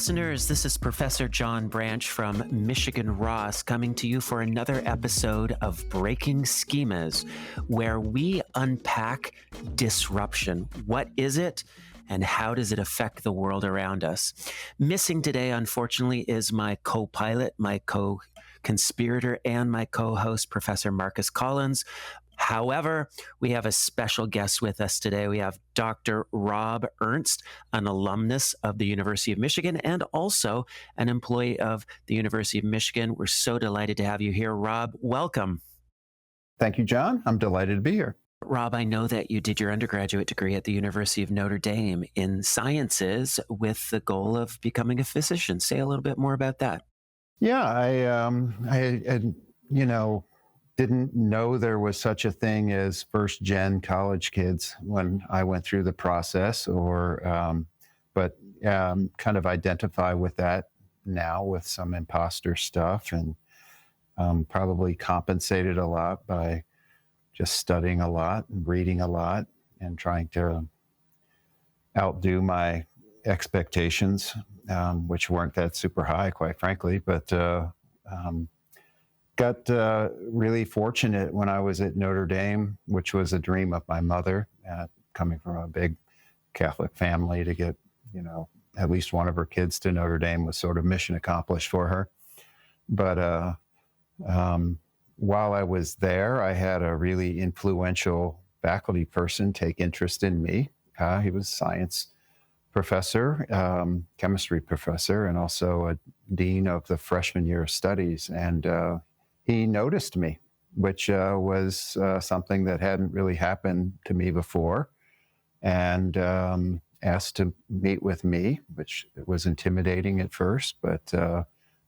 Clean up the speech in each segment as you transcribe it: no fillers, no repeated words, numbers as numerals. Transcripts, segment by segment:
listeners. This is Professor John Branch from Michigan Ross coming to you for another episode of Breaking Schemas, where we unpack disruption. What is it, and how does it affect the world around us? Missing today, unfortunately, is my co-pilot, my co-conspirator, and my co-host, Professor Marcus Collins. However, we have a special guest with us today. We have Dr. Rob Ernst, an alumnus of the University of Michigan and also an employee of the University of Michigan. We're so delighted to have you here. Rob, welcome. Thank you, John. I'm delighted to be here. Rob, I know that you did your undergraduate degree at the University of Notre Dame in sciences with the goal of becoming a physician. Say a little bit more about that. Yeah, I didn't know there was such a thing as first-gen college kids when I went through the process, but kind of identify with that now with some imposter stuff, and probably compensated a lot by just studying a lot and reading a lot and trying to outdo my expectations, which weren't that super high, quite frankly, but got really fortunate when I was at Notre Dame, which was a dream of my mother, coming from a big Catholic family. To get, at least one of her kids to Notre Dame was sort of mission accomplished for her. But while I was there, I had a really influential faculty person take interest in me. He was a science professor, chemistry professor, and also a dean of the freshman year of studies. And he noticed me, which was something that hadn't really happened to me before, and asked to meet with me, which was intimidating at first, but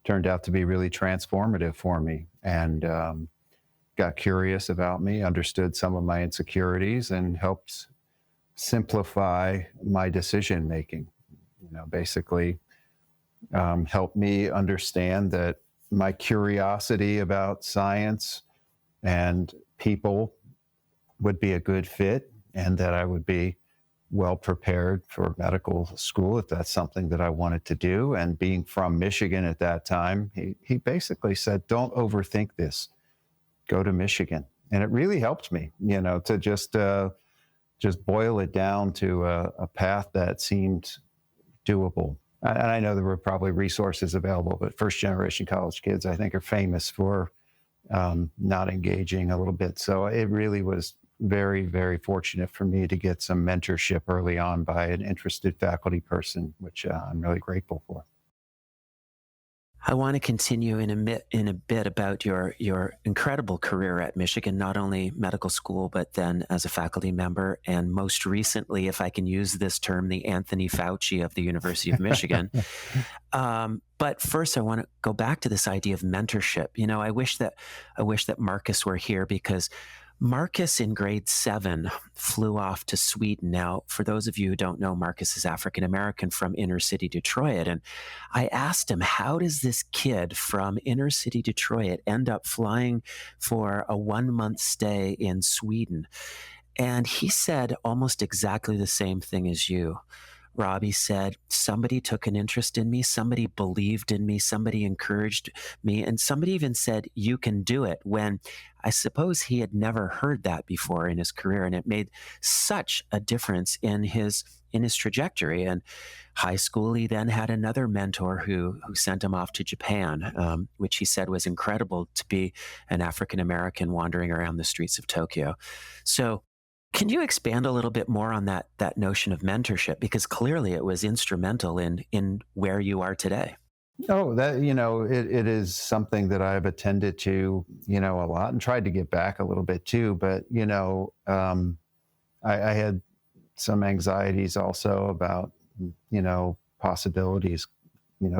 turned out to be really transformative for me, and got curious about me, understood some of my insecurities, and helped simplify my decision making. Basically helped me understand that my curiosity about science and people would be a good fit, and that I would be well prepared for medical school if that's something that I wanted to do. And being from Michigan at that time, he basically said, don't overthink this, go to Michigan. And it really helped me, to just boil it down to a path that seemed doable. And I know there were probably resources available, but first-generation college kids, I think, are famous for not engaging a little bit. So it really was very, very fortunate for me to get some mentorship early on by an interested faculty person, which I'm really grateful for. I want to continue in a bit about your incredible career at Michigan, not only medical school, but then as a faculty member, and most recently, if I can use this term, the Anthony Fauci of the University of Michigan. But first, I want to go back to this idea of mentorship. I wish that Marcus were here, because Marcus in grade 7 flew off to Sweden. Now, for those of you who don't know, Marcus is African-American from inner city Detroit. And I asked him, how does this kid from inner city Detroit end up flying for a 1-month stay in Sweden? And he said almost exactly the same thing as you, Robbie. Said, somebody took an interest in me, somebody believed in me, somebody encouraged me, and somebody even said, you can do it, when I suppose he had never heard that before in his career. And it made such a difference in his trajectory. And high school, he then had another mentor who sent him off to Japan, which he said was incredible to be an African-American wandering around the streets of Tokyo. So can you expand a little bit more on that notion of mentorship? Because clearly it was instrumental in where you are today. Oh, that, it is something that I've attended to, a lot, and tried to get back a little bit too. But, I had some anxieties also about, possibilities,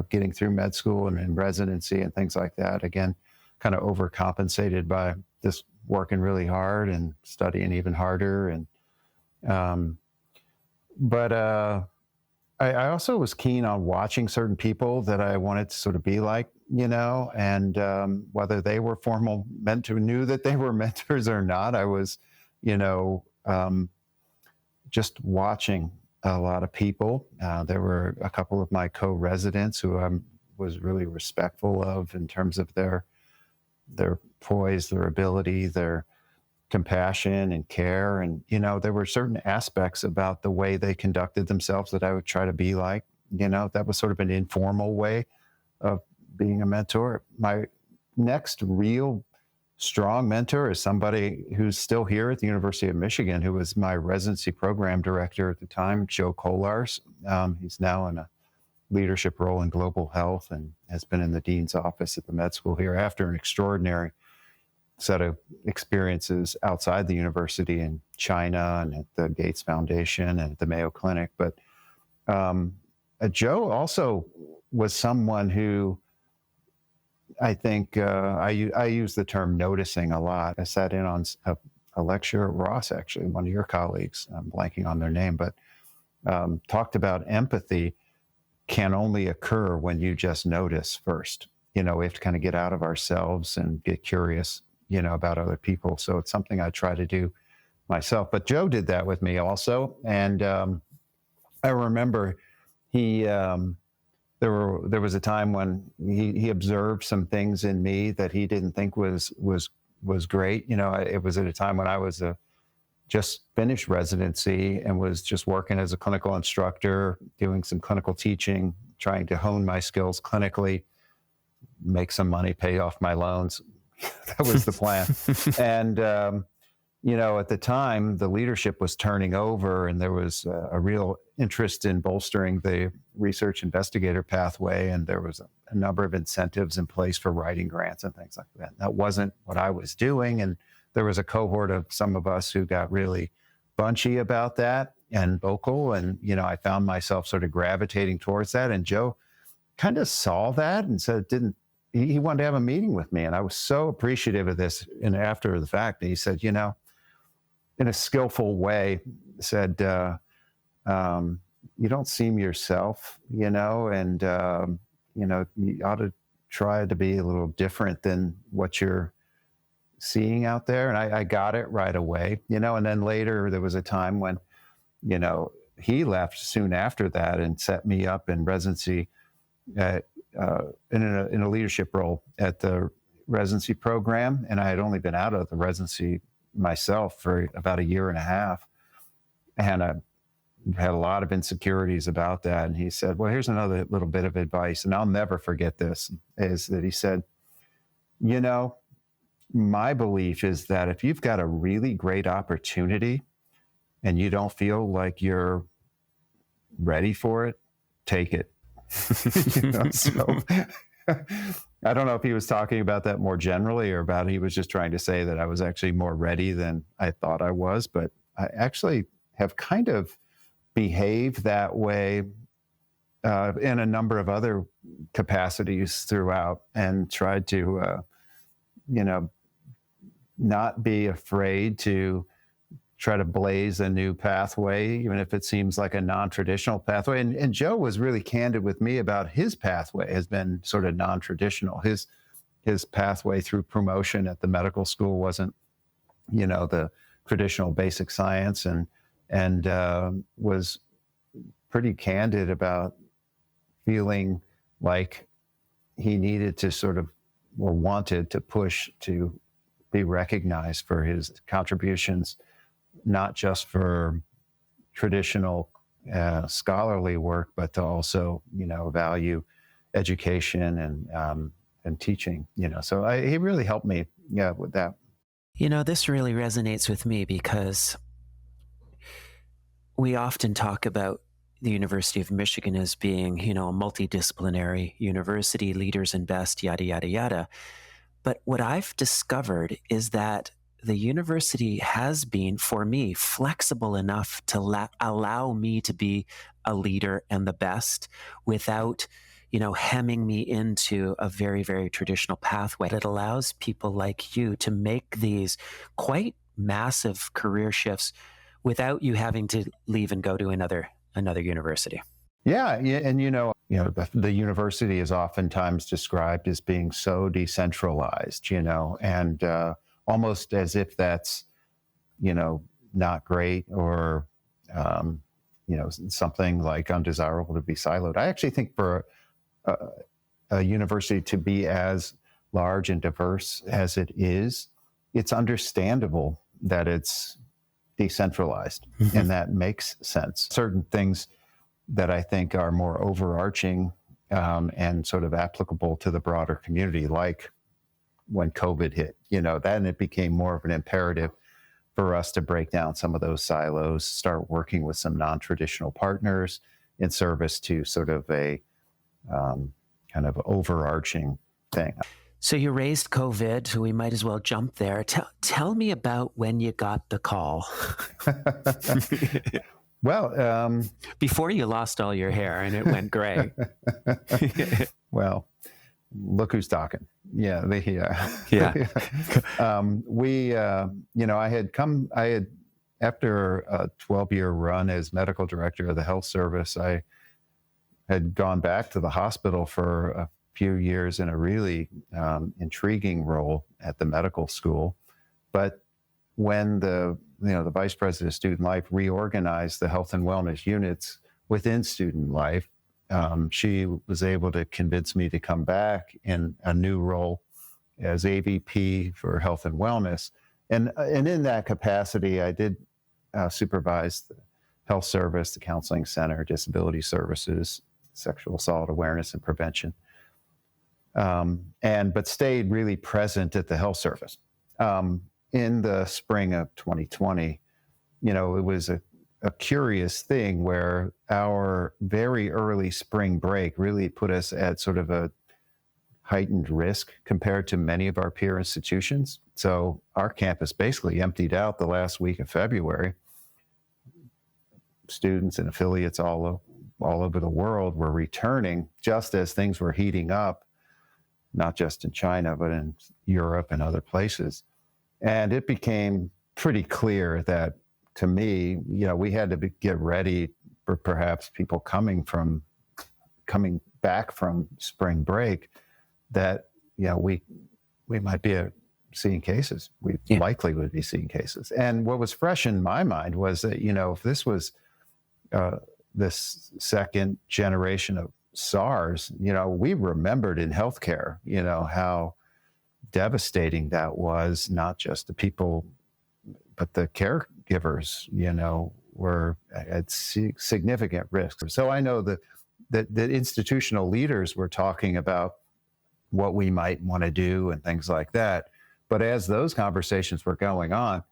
getting through med school and residency and things like that. Again, kind of overcompensated by just working really hard and studying even harder. And, but I also was keen on watching certain people that I wanted to sort of be like, and whether they were formal knew that they were mentors or not, I was, just watching a lot of people. There were a couple of my co-residents who I was really respectful of in terms of their poise, their ability, their compassion and care. And, there were certain aspects about the way they conducted themselves that I would try to be like. That was sort of an informal way of being a mentor. My next real strong mentor is somebody who's still here at the University of Michigan, who was my residency program director at the time, Joe Kolars. He's now in a leadership role in global health and has been in the dean's office at the med school here after an extraordinary set of experiences outside the university in China and at the Gates Foundation and at the Mayo Clinic. But Joe also was someone who I think I use the term noticing a lot. I sat in on a lecture at Ross, actually, one of your colleagues, I'm blanking on their name, but talked about empathy can only occur when you just notice first. We have to kind of get out of ourselves and get curious, about other people. So it's something I try to do myself. But Joe did that with me also. And I remember there was a time when he observed some things in me that he didn't think was great. It was at a time when I was just finished residency and was just working as a clinical instructor, doing some clinical teaching, trying to hone my skills clinically, make some money, pay off my loans. That was the plan. And, at the time, the leadership was turning over and there was a real interest in bolstering the research investigator pathway. And there was a number of incentives in place for writing grants and things like that. That wasn't what I was doing. And there was a cohort of some of us who got really bunchy about that and vocal. And, I found myself sort of gravitating towards that. And Joe kind of saw that and said, he wanted to have a meeting with me. And I was so appreciative of this. And after the fact, he said, in a skillful way, said, you don't seem yourself, and, you ought to try to be a little different than what you're seeing out there. And I got it right away, and then later there was a time when, he left soon after that and set me up in residency in a leadership role at the residency program. And I had only been out of the residency myself for about a year and a half. And I had a lot of insecurities about that. And he said, well, here's another little bit of advice. And I'll never forget this, is that he said, my belief is that if you've got a really great opportunity and you don't feel like you're ready for it, take it. So I don't know if he was talking about that more generally or about he was just trying to say that I was actually more ready than I thought I was. But I actually have kind of behaved that way in a number of other capacities throughout and tried to, not be afraid to try to blaze a new pathway, even if it seems like a non-traditional pathway. And Joe was really candid with me about his pathway has been sort of non-traditional. His pathway through promotion at the medical school wasn't, the traditional basic science, and was pretty candid about feeling like he needed to sort of, or wanted to push to be recognized for his contributions, not just for traditional scholarly work, but to also, value education and teaching. So he really helped me, with that. This really resonates with me because we often talk about the University of Michigan as being, a multidisciplinary university, leaders invest, yada, yada, yada. But what I've discovered is that the university has been, for me, flexible enough to allow me to be a leader and the best without, hemming me into a very, very traditional pathway. It allows people like you to make these quite massive career shifts without you having to leave and go to another university. Yeah, and the university is oftentimes described as being so decentralized, and almost as if that's, not great or, something like undesirable to be siloed. I actually think for a, a university to be as large and diverse as it is, it's understandable that it's decentralized, and that makes sense. Certain things that I think are more overarching and sort of applicable to the broader community, like when COVID hit, then it became more of an imperative for us to break down some of those silos, start working with some non-traditional partners in service to sort of a kind of overarching thing. So you raised COVID, so we might as well jump there. Tell me about when you got the call. Well, before you lost all your hair and it went gray. Well, look who's talking. Yeah, yeah. I had after a 12-year run as medical director of the health service, I had gone back to the hospital for a few years in a really intriguing role at the medical school. But when the vice president of student life reorganized the health and wellness units within student life, she was able to convince me to come back in a new role as AVP for health and wellness. And in that capacity, I did supervise the health service, the counseling center, disability services, sexual assault awareness and prevention, but stayed really present at the health service. In the spring of 2020, it was a curious thing where our very early spring break really put us at sort of a heightened risk compared to many of our peer institutions. So our campus basically emptied out the last week of February. Students and affiliates all over the world were returning just as things were heating up, not just in China, but in Europe and other places. And it became pretty clear that, to me, we had to get ready for perhaps people coming back from spring break, that we might be seeing cases. We likely would be seeing cases. And what was fresh in my mind was that if this was this second generation of SARS, we remembered in healthcare, how devastating that was, not just the people, but the caregivers, were at significant risk. So I know that institutional leaders were talking about what we might want to do and things like that. But as those conversations were going on,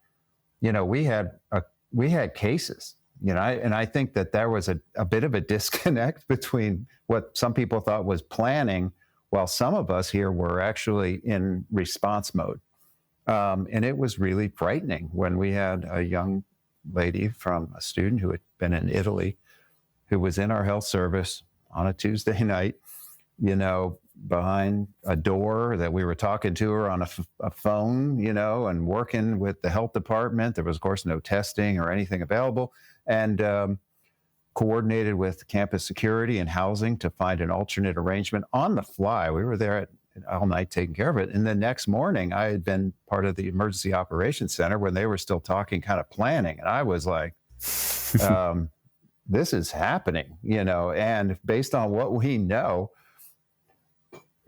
we had cases, and I think that there was a bit of a disconnect between what some people thought was planning, while some of us here were actually in response mode. And it was really frightening when we had a young lady from a student who had been in Italy, who was in our health service on a Tuesday night, behind a door that we were talking to her on a phone, and working with the health department. There was, of course, no testing or anything available, and coordinated with campus security and housing to find an alternate arrangement on the fly. We were there all night taking care of it. And the next morning, I had been part of the emergency operations center when they were still talking kind of planning. And I was like, this is happening, and based on what we know,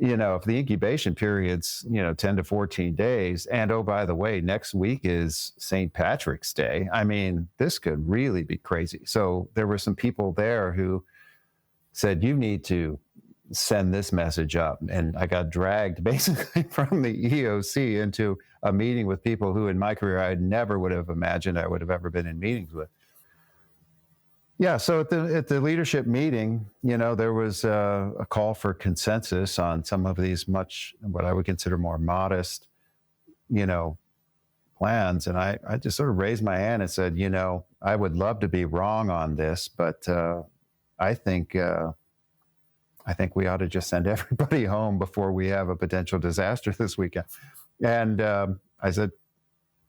if the incubation period's, 10 to 14 days, and oh, by the way, next week is St. Patrick's Day. I mean, this could really be crazy. So there were some people there who said, you need to send this message up. And I got dragged basically from the EOC into a meeting with people who in my career I never would have imagined I would have ever been in meetings with. Yeah, so at the leadership meeting, there was a call for consensus on some of these what I would consider more modest, plans. And I just sort of raised my hand and said, I would love to be wrong on this, but I think we ought to just send everybody home before we have a potential disaster this weekend. And I said,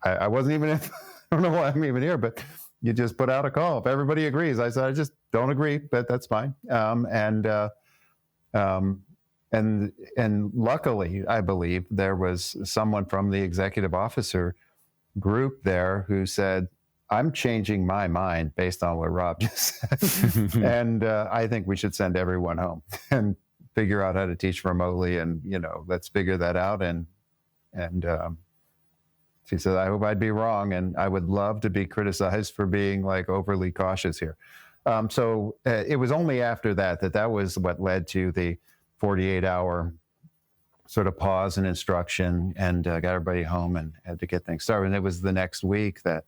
I wasn't even, I don't know why I'm even here, but you just put out a call. If everybody agrees, I said, I just don't agree, but that's fine. And luckily, I believe there was someone from the executive officer group there who said, I'm changing my mind based on what Rob just said. And I think we should send everyone home and figure out how to teach remotely. And, let's figure that out. And she said, I hope I'd be wrong. And I would love to be criticized for being like overly cautious here. So it was only after that was what led to the 48-hour sort of pause in instruction, and got everybody home and had to get things started. And it was the next week that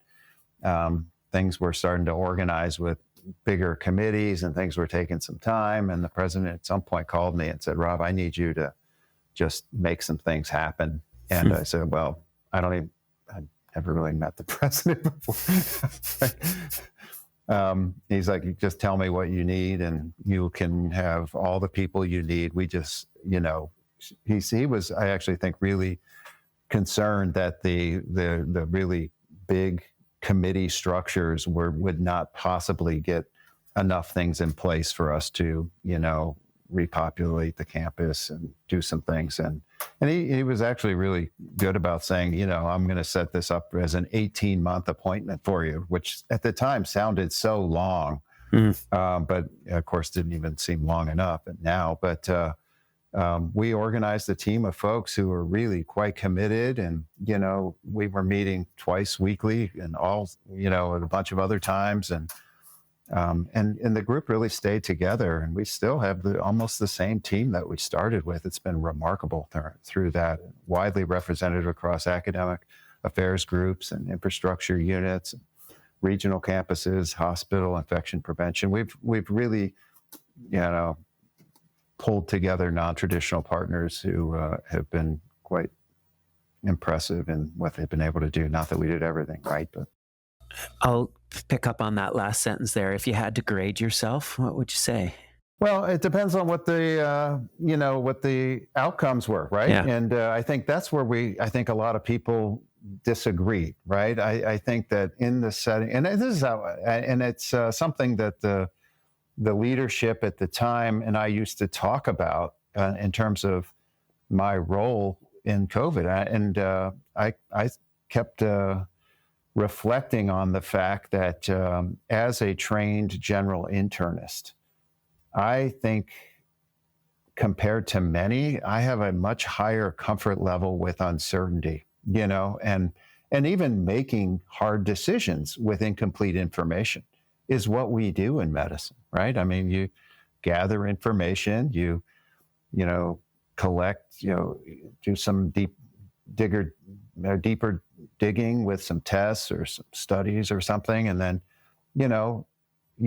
things were starting to organize with bigger committees, and things were taking some time. And the president at some point called me and said, Rob, I need you to just make some things happen. And I said, well, I'd never really met the president before. He's like, you just tell me what you need and you can have all the people you need. We just, he was, I actually think, really concerned that the really big committee structures would not possibly get enough things in place for us to, repopulate the campus and do some things. And he was actually really good about saying, I'm going to set this up as an 18-month appointment for you, which at the time sounded so long, but of course didn't even seem long enough now. But we organized a team of folks who were really quite committed, and we were meeting twice weekly, and all at a bunch of other times, and the group really stayed together, and we still have almost the same team that we started with. It's been remarkable through that, widely represented across academic affairs groups and infrastructure units, regional campuses, hospital infection prevention. We've really, pulled together non-traditional partners who have been quite impressive in what they've been able to do. Not that we did everything right, but. I'll pick up on that last sentence there. If you had to grade yourself, what would you say? Well, it depends on what the what the outcomes were, right? Yeah. And I think that's where I think a lot of people disagree, right? I think that in the setting, and this is how, and it's something that the leadership at the time and I used to talk about in terms of my role in COVID, I kept reflecting on the fact that as a trained general internist, I think compared to many, I have a much higher comfort level with uncertainty, and even making hard decisions with incomplete information is what we do in medicine, right? I mean, you gather information, you collect, do some deeper digging with some tests or some studies or something. And then, you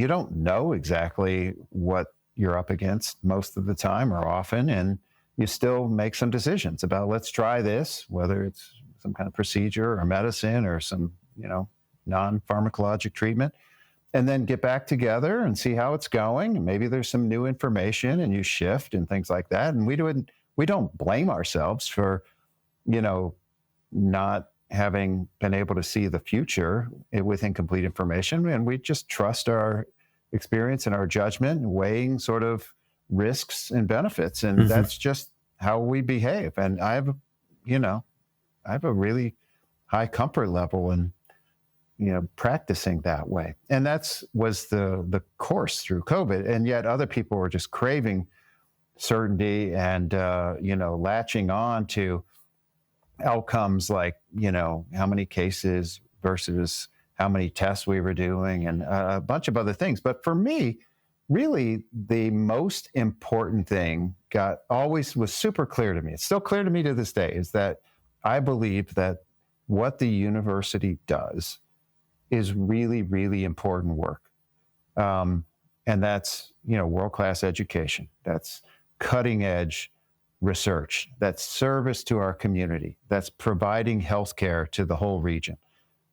don't know exactly what you're up against most of the time or often. And you still make some decisions about, let's try this, whether it's some kind of procedure or medicine or some, non-pharmacologic treatment, and then get back together and see how it's going. Maybe there's some new information and you shift and things like that. And we don't blame ourselves for, not having been able to see the future with incomplete information. And we just trust our experience and our judgment, weighing sort of risks and benefits. And that's just how we behave. And I have a really high comfort level in, practicing that way. And was the course through COVID. And yet other people were just craving certainty and, latching on to outcomes like, how many cases versus how many tests we were doing and a bunch of other things. But for me, really the most important thing was super clear to me. It's still clear to me to this day, is that I believe that what the university does is really, really important work. And that's, world-class education. That's cutting edge research. That's service to our community. That's providing healthcare to the whole region.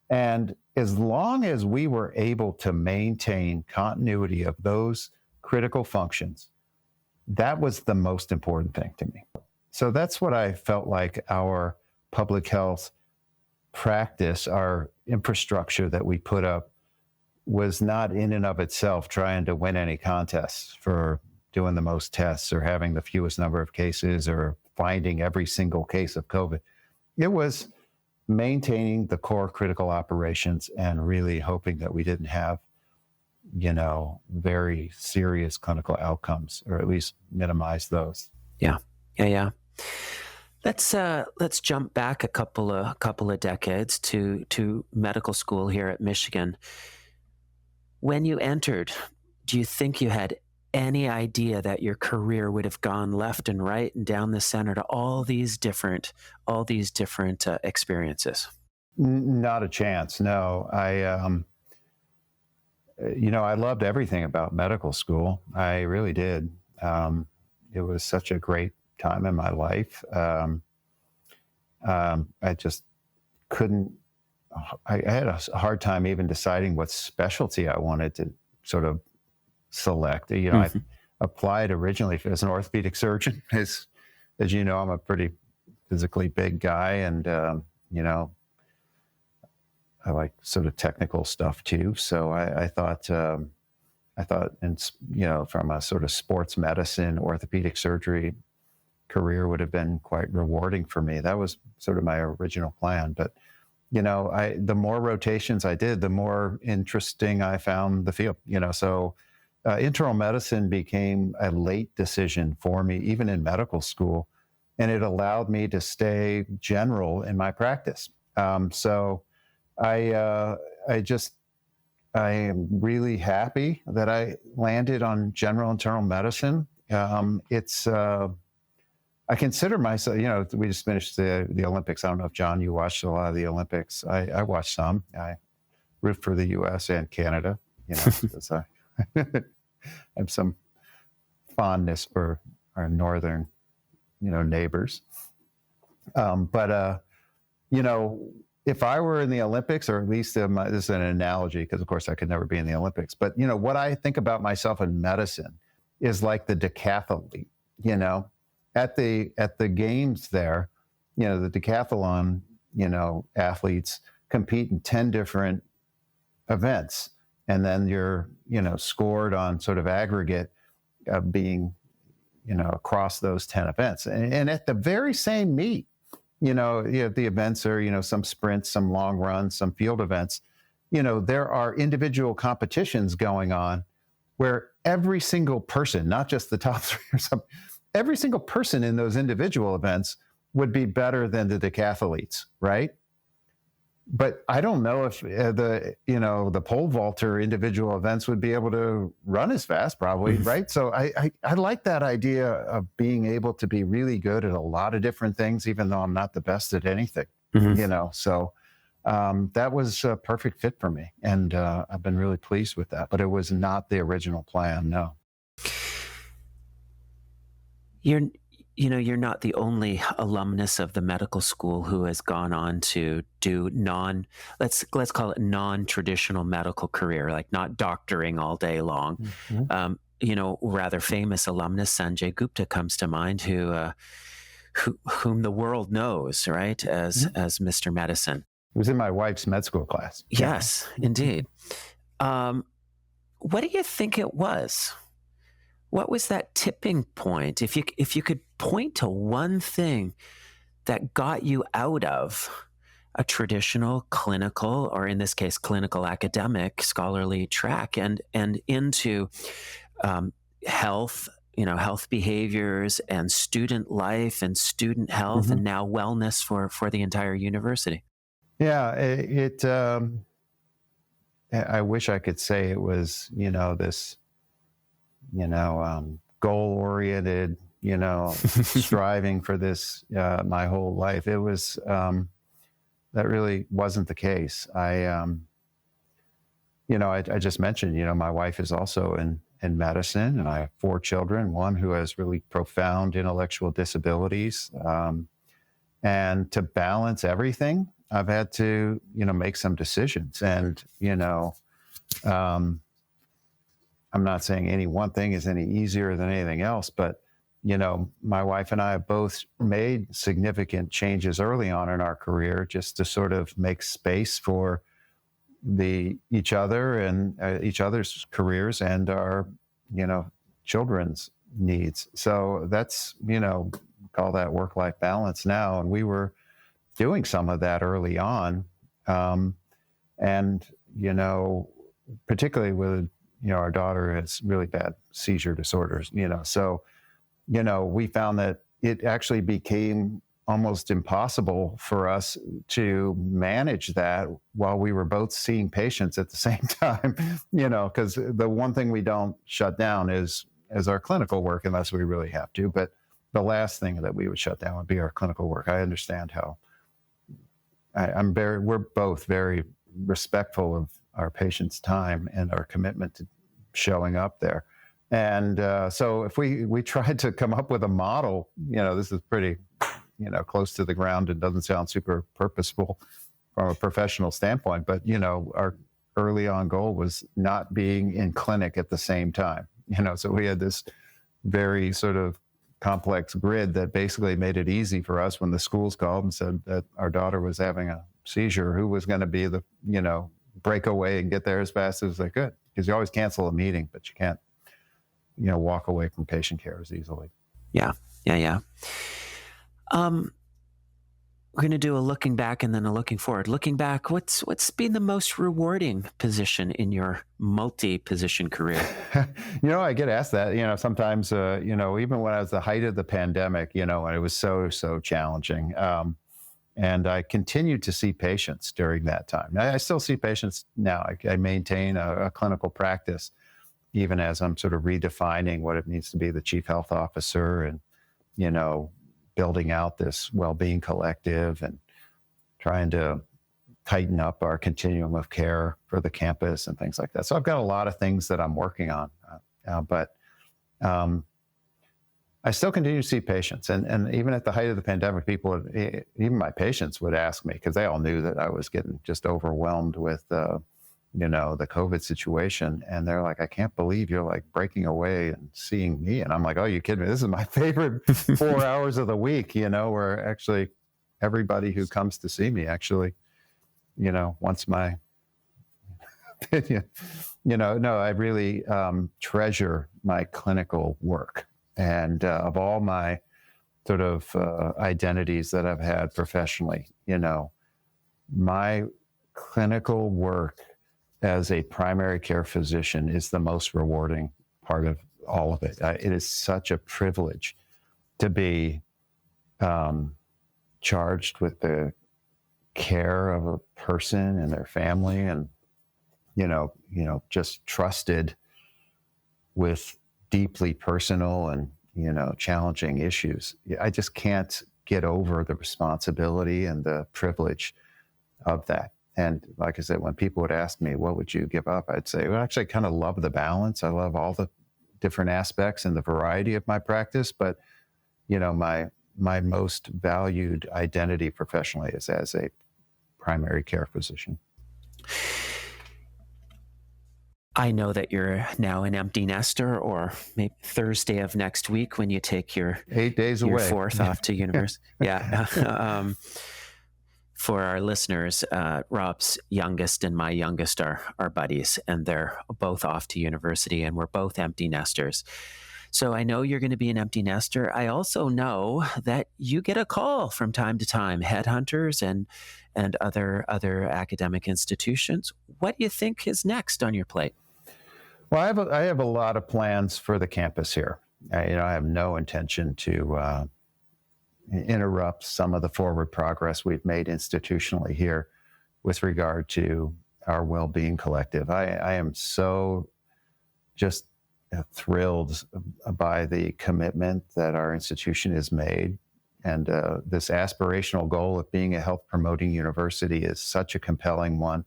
And as long as we were able to maintain continuity of those critical functions, that was the most important thing to me. So that's what I felt like our public health practice, our infrastructure that we put up, was not in and of itself trying to win any contests for doing the most tests or having the fewest number of cases or finding every single case of COVID. It was maintaining the core critical operations and really hoping that we didn't have, very serious clinical outcomes, or at least minimize those. Yeah. Yeah. Yeah. Let's jump back a couple of decades to medical school here at Michigan. When you entered, do you think you had any idea that your career would have gone left and right and down the center to all these different experiences? Not a chance. No, I loved everything about medical school. I really did. It was such a great time in my life. I just couldn't. I had a hard time even deciding what specialty I wanted to sort of select. I Hmm. applied originally as an orthopedic surgeon. As you know, I'm a pretty physically big guy, and I like sort of technical stuff too. So I thought, and from a sort of sports medicine, orthopedic surgery career would have been quite rewarding for me. That was sort of my original plan. But the more rotations I did, the more interesting I found the field. So internal medicine became a late decision for me, even in medical school, and it allowed me to stay general in my practice. So I just I am really happy that I landed on general internal medicine. It's I consider myself, we just finished the Olympics. I don't know if, John, you watched a lot of the Olympics. I watched some. I root for the U.S. and Canada, because I have some fondness for our northern, neighbors. But if I were in the Olympics, or at least this is an analogy, because of course I could never be in the Olympics, but what I think about myself in medicine is like the decathlete. At the games there, the decathlon, athletes compete in 10 different events, and then you're scored on sort of aggregate of being across those 10 events, and at the very same meet, the events are some sprints, some long runs, some field events. There are individual competitions going on where every single person, not just the top three or something, every single person in those individual events would be better than the decathletes, right? But I don't know if the pole vaulter individual events would be able to run as fast, probably, right? So I like that idea of being able to be really good at a lot of different things, even though I'm not the best at anything. Hmm. So that was a perfect fit for me, and I've been really pleased with that. But it was not the original plan, no. You're, you're not the only alumnus of the medical school who has gone on to do let's call it non-traditional medical career, like not doctoring all day long. Mm-hmm. Rather famous alumnus Sanjay Gupta comes to mind, whom the world knows, right, as Mr. Medicine. It was in my wife's med school class. Yes, indeed. What do you think it was? What was that tipping point? If you could point to one thing that got you out of a traditional clinical, or in this case, clinical academic scholarly track, and into health, health behaviors and student life and student health, Mm-hmm. and now wellness for the entire university. Yeah, I wish I could say it was, this, goal-oriented, striving for this my whole life. It was, that really wasn't the case. I just mentioned, my wife is also in medicine, and I have 4 children, one who has really profound intellectual disabilities. And to balance everything, I've had to, make some decisions. And, I'm not saying any one thing is any easier than anything else, but, my wife and I have both made significant changes early on in our career, just to sort of make space for each other and each other's careers and our, children's needs. So that's, call that work-life balance now. And we were doing some of that early on. And, particularly with, our daughter has really bad seizure disorders, so, we found that it actually became almost impossible for us to manage that while we were both seeing patients at the same time, because the one thing we don't shut down is our clinical work unless we really have to. But the last thing that we would shut down would be our clinical work. I understand how we're both very respectful of our patients' time and our commitment to showing up there. And so if we tried to come up with a model, this is pretty, close to the ground. It doesn't sound super purposeful from a professional standpoint, but, our early on goal was not being in clinic at the same time, so we had this very sort of complex grid that basically made it easy for us when the schools called and said that our daughter was having a seizure, who was going to be the, break away and get there as fast as they could. Because you always cancel a meeting, but you can't, walk away from patient care as easily. Yeah. We're going to do a looking back and then a looking forward. Looking back, what's been the most rewarding position in your multi-position career? I get asked that, sometimes, even when I was the height of the pandemic, and it was so challenging. And I continued to see patients during that time. I still see patients now. I maintain a clinical practice, even as I'm sort of redefining what it means to be the chief health officer and, building out this well-being collective and trying to tighten up our continuum of care for the campus and things like that. So I've got a lot of things that I'm working on, but I still continue to see patients. And even at the height of the pandemic, even my patients would ask me, because they all knew that I was getting just overwhelmed with, the COVID situation. And they're like, I can't believe you're like breaking away and seeing me. And I'm like, oh, you kidding me? This is my favorite 4 hours of the week, where actually everybody who comes to see me actually, wants my opinion. No, I really treasure my clinical work. And of all my sort of identities that I've had professionally, my clinical work as a primary care physician is the most rewarding part of all of it. It is such a privilege to be charged with the care of a person and their family, and just trusted with deeply personal and challenging issues. I just can't get over the responsibility and the privilege of that. And like I said, when people would ask me, what would you give up? I'd say, well, actually, I kind of love the balance. I love all the different aspects and the variety of my practice. But, my most valued identity professionally is as a primary care physician. I know that you're now an empty nester, or maybe Thursday of next week when you take your 8 days your away. fourth off to university. Yeah. For our listeners, Rob's youngest and my youngest are buddies, and they're both off to university, and we're both empty nesters. So I know you're going to be an empty nester. I also know that you get a call from time to time, headhunters and other academic institutions. What do you think is next on your plate? Well, I have a lot of plans for the campus here. I have no intention to interrupt some of the forward progress we've made institutionally here with regard to our well-being collective. I am so just thrilled by the commitment that our institution has made. And this aspirational goal of being a health promoting university is such a compelling one.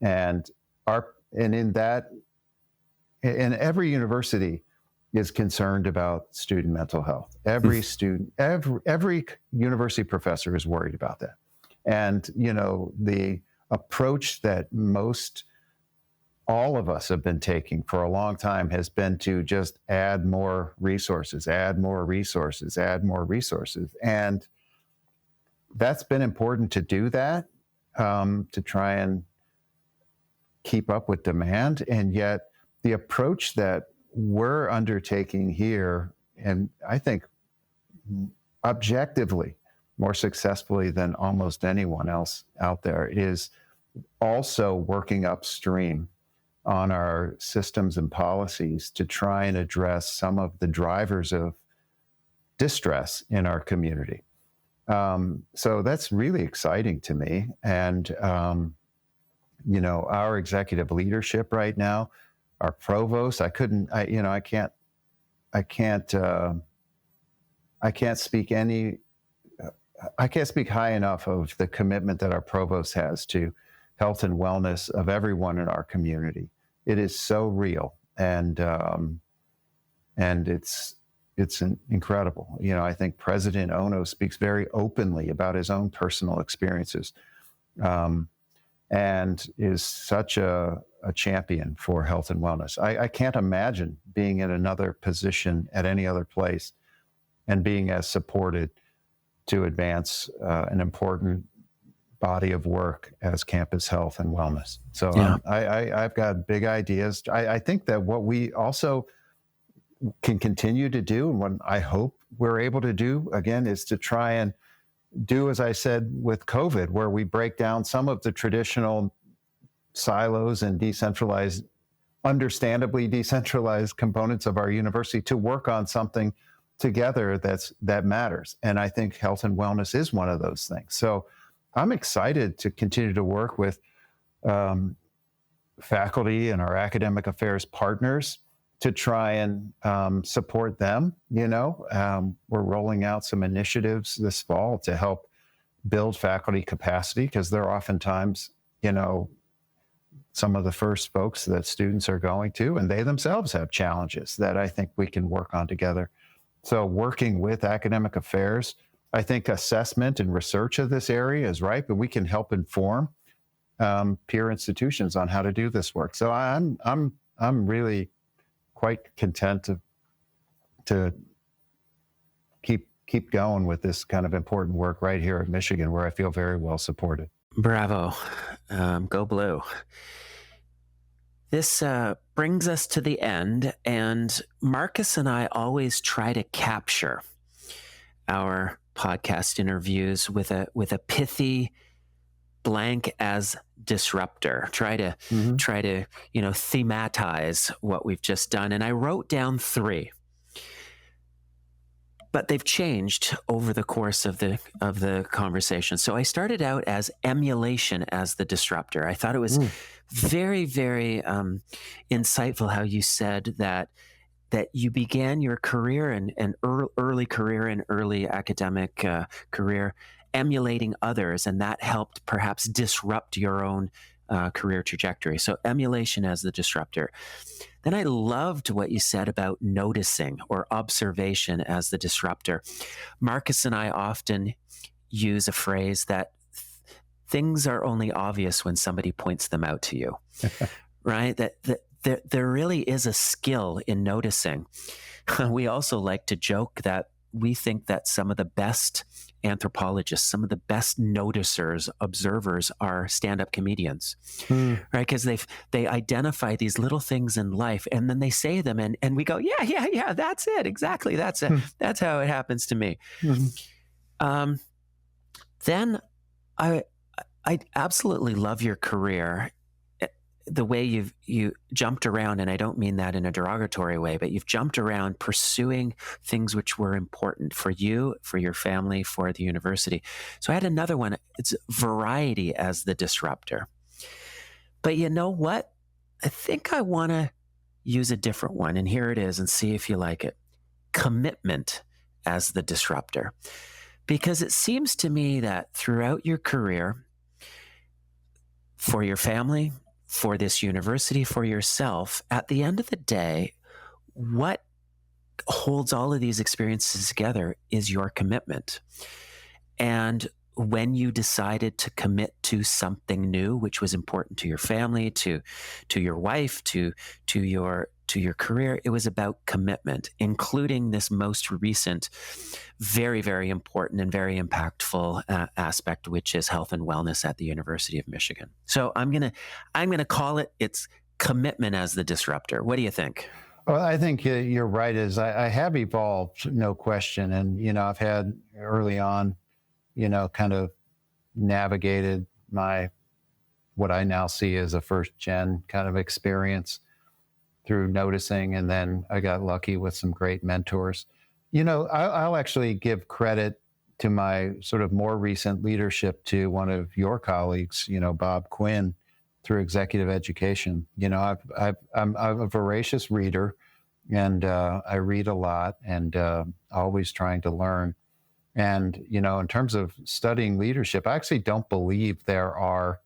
And every university is concerned about student mental health. Every student, every university professor is worried about that. And, the approach that all of us have been taking for a long time has been to just add more resources. And that's been important to do that, to try and keep up with demand. And yet the approach that we're undertaking here, and I think objectively more successfully than almost anyone else out there, is also working upstream on our systems and policies to try and address some of the drivers of distress in our community. So that's really exciting to me. And, our executive leadership right now, our provost, I can't speak high enough of the commitment that our provost has to health and wellness of everyone in our community. It is so real, and it's incredible. I think President Ono speaks very openly about his own personal experiences, and is such a champion for health and wellness. I can't imagine being in another position at any other place and being as supported to advance an important body of work as campus health and wellness. So Yeah. I've got big ideas. I think that what we also can continue to do, and what I hope we're able to do, again, is to try and do, as I said, with COVID, where we break down some of the traditional silos and understandably decentralized components of our university to work on something together that matters. And I think health and wellness is one of those things. So I'm excited to continue to work with faculty and our academic affairs partners to try and support them. We're rolling out some initiatives this fall to help build faculty capacity, because they're oftentimes, some of the first folks that students are going to, and they themselves have challenges that I think we can work on together. So working with academic affairs, I think assessment and research of this area is right, but we can help inform peer institutions on how to do this work. So I'm really quite content to keep going with this kind of important work right here at Michigan, where I feel very well supported. Bravo. Go Blue. This brings us to the end, and Marcus and I always try to capture our podcast interviews with a pithy blank as disruptor. Try to thematize what we've just done, and I wrote down 3. But they've changed over the course of the conversation. So I started out as emulation as the disruptor. I thought it was very, very insightful how you said that you began your career and early career and early academic career emulating others, and that helped perhaps disrupt your own career trajectory. So emulation as the disruptor. Then I loved what you said about noticing or observation as the disruptor. Marcus and I often use a phrase that things are only obvious when somebody points them out to you, right? That there really is a skill in noticing. We also like to joke that we think that some of the best anthropologists, some of the best noticers, observers are stand-up comedians, right? Because they identify these little things in life, and then they say them, and we go, yeah, that's it, exactly, that's it, that's how it happens to me. Then I absolutely love your career, the way you jumped around, and I don't mean that in a derogatory way, but you've jumped around pursuing things which were important for you, for your family, for the university. So I had another one. It's variety as the disruptor. But you know what? I think I want to use a different one, and here it is, and see if you like it. Commitment as the disruptor. Because it seems to me that throughout your career, for your family, for this university, for yourself, at the end of the day, what holds all of these experiences together is your commitment. And when you decided to commit to something new, which was important to your family, to your wife, to your career, it was about commitment, including this most recent, very, very important and very impactful aspect, which is health and wellness at the University of Michigan. So I'm gonna call it's commitment as the disruptor. What do you think? Well, I think you're right. I have evolved, no question, and I've had early on kind of navigated what I now see as a first gen kind of experience through noticing. And then I got lucky with some great mentors. I'll actually give credit to my sort of more recent leadership to one of your colleagues, Bob Quinn, through executive education. I'm a voracious reader, and I read a lot, and always trying to learn. And, in terms of studying leadership, I actually don't believe there are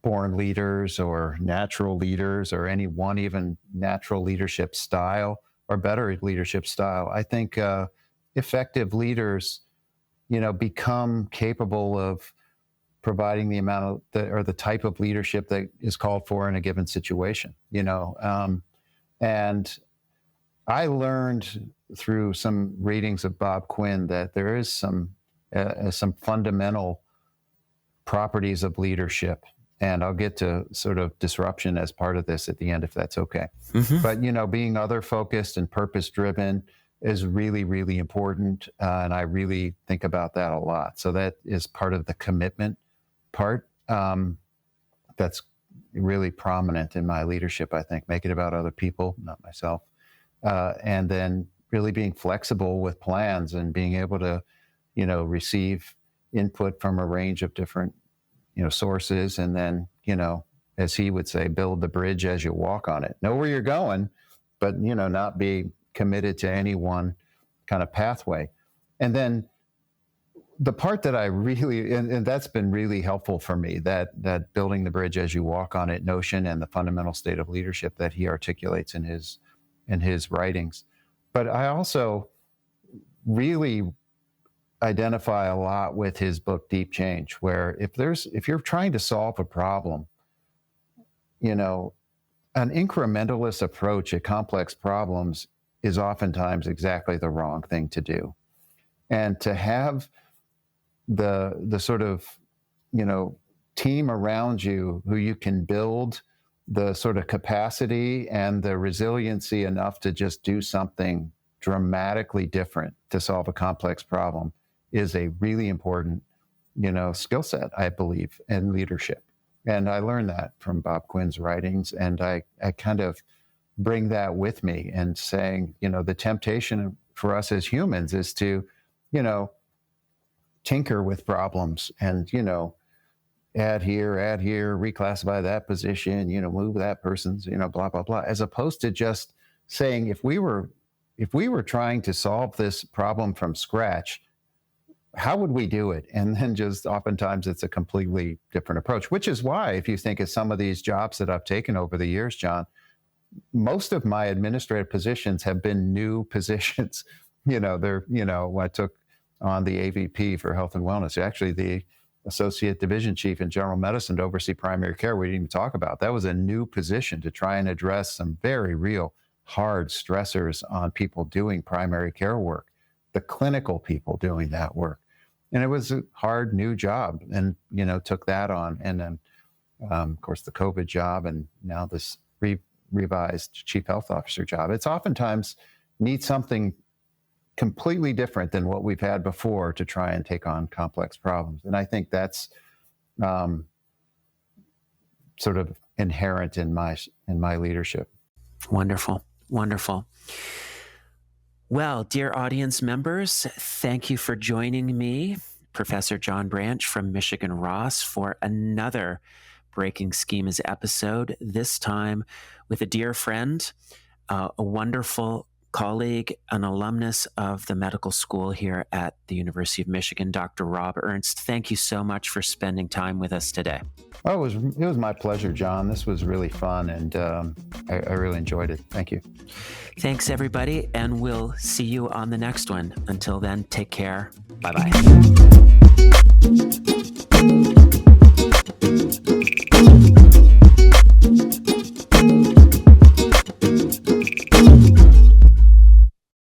born leaders or natural leaders or any one even natural leadership style or better leadership style. I think effective leaders, become capable of providing the amount of or the type of leadership that is called for in a given situation. And I learned through some readings of Bob Quinn that there is some fundamental properties of leadership. And I'll get to sort of disruption as part of this at the end, if that's okay. Mm-hmm. But, being other focused and purpose driven is really, really important. And I really think about that a lot. So that is part of the commitment part. That's really prominent in my leadership, I think. Make it about other people, not myself. And then really being flexible with plans and being able to, receive input from a range of different, sources. And then, as he would say, build the bridge as you walk on it. Know where you're going, but, not be committed to any one kind of pathway. And then the part that I really, and that's been really helpful for me, that building the bridge as you walk on it notion and the fundamental state of leadership that he articulates in his writings. But I also really identify a lot with his book, Deep Change, where if you're trying to solve a problem, an incrementalist approach at complex problems is oftentimes exactly the wrong thing to do. And to have the sort of, team around you who you can build the sort of capacity and the resiliency enough to just do something dramatically different to solve a complex problem is a really important, skill set, I believe, in leadership. And I learned that from Bob Quinn's writings. And I kind of bring that with me and saying, the temptation for us as humans is to, tinker with problems and, add here, reclassify that position, move that person's, blah, blah, blah, as opposed to just saying, if we were trying to solve this problem from scratch, how would we do it? And then just oftentimes it's a completely different approach, which is why, if you think of some of these jobs that I've taken over the years, John, most of my administrative positions have been new positions. When I took on the AVP for health and wellness, actually the associate division chief in general medicine to oversee primary care, we didn't even talk about. That was a new position to try and address some very real hard stressors on people doing primary care work, the clinical people doing that work. And it was a hard new job, and, took that on. And then, of course, the COVID job, and now this revised chief health officer job. It's oftentimes need something completely different than what we've had before to try and take on complex problems. And I think that's sort of inherent in my leadership. Wonderful. Wonderful. Well, dear audience members, thank you for joining me, Professor John Branch from Michigan Ross, for another Breaking Schemas episode, this time with a dear friend, a wonderful colleague, an alumnus of the medical school here at the University of Michigan, Dr. Rob Ernst. Thank you so much for spending time with us today. Oh, it was my pleasure, John. This was really fun, and I really enjoyed it. Thank you. Thanks, everybody, and we'll see you on the next one. Until then, take care. Bye-bye.